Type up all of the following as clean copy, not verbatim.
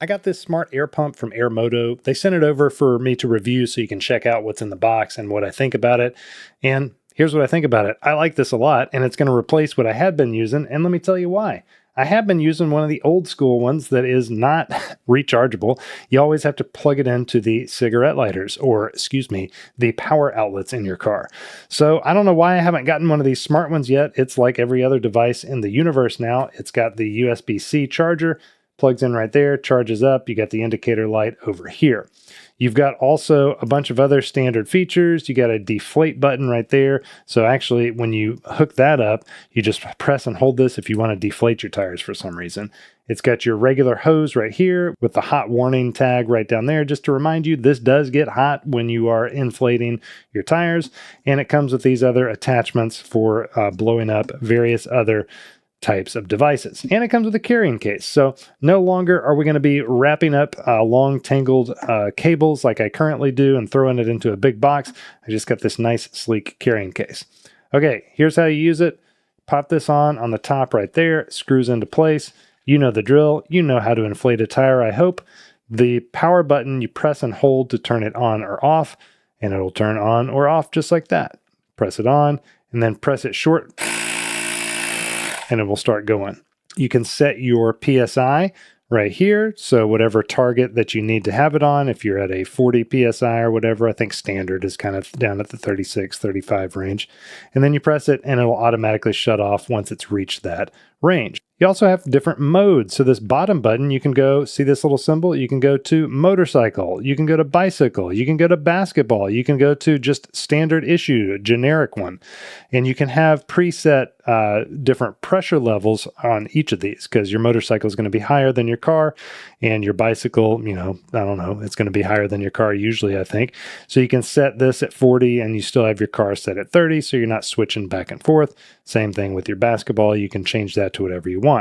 I got this smart air pump from AirMoto. They sent it over for me to review so you can check out what's in the box and what I think about it. And here's what I think about it. I like this a lot, and it's going to replace what I had been using, and let me tell you why. I have been using one of the old school ones that is not rechargeable. You always have to plug it into the cigarette lighters, or excuse me, the power outlets in your car. So I don't know why I haven't gotten one of these smart ones yet. It's like every other device in the universe now. It's got the USB-C charger, plugs in right there, charges up. You got the indicator light over here. You've got also a bunch of other standard features. You got a deflate button right there. So actually, when you hook that up, you just press and hold this if you want to deflate your tires for some reason. It's got your regular hose right here with the hot warning tag right down there, just to remind you this does get hot when you are inflating your tires. And it comes with these other attachments for blowing up various other types of devices. And it comes with a carrying case. So no longer are we going to be wrapping up long tangled cables like I currently do and throwing it into a big box. I just got this nice sleek carrying case. Okay, here's how you use it. Pop this on the top right there. It screws into place. You know the drill. You know how to inflate a tire, I hope. The power button, you press and hold to turn it on or off, and it'll turn on or off just like that. Press it on and then press it short, and it will start going. You can set your PSI right here. So whatever target that you need to have it on, if you're at a 40 PSI or whatever, I think standard is kind of down at the 36, 35 range. And then you press it and it'll automatically shut off once it's reached that range. You also have different modes. So this bottom button, you can go, see this little symbol? You can go to motorcycle, you can go to bicycle, you can go to basketball, you can go to just standard issue, a generic one. And you can have preset different pressure levels on each of these, because your motorcycle is going to be higher than your car, and your bicycle, you know, I don't know, it's going to be higher than your car usually, I think. So you can set this at 40 and you still have your car set at 30, so you're not switching back and forth. Same thing with your basketball. You can change that to whatever you want.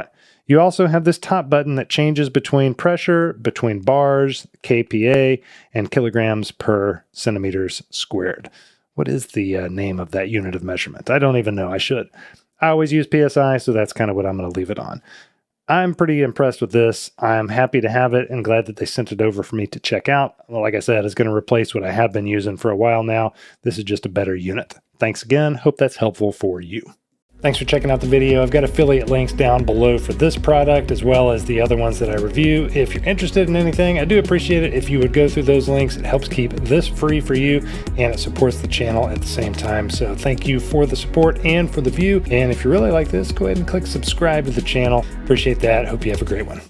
You also have this top button that changes between pressure, between bars, kPa, and kilograms per centimeters squared. What is the name of that unit of measurement? I don't even know. I should. I always use PSI, so that's kind of what I'm going to leave it on. I'm pretty impressed with this. I'm happy to have it and glad that they sent it over for me to check out. Well, like I said, it's going to replace what I have been using for a while now. This is just a better unit. Thanks again. Hope that's helpful for you. Thanks for checking out the video. I've got affiliate links down below for this product as well as the other ones that I review. If you're interested in anything, I do appreciate it if you would go through those links. It helps keep this free for you and it supports the channel at the same time. So thank you for the support and for the view. And if you really like this, go ahead and click subscribe to the channel. Appreciate that. Hope you have a great one.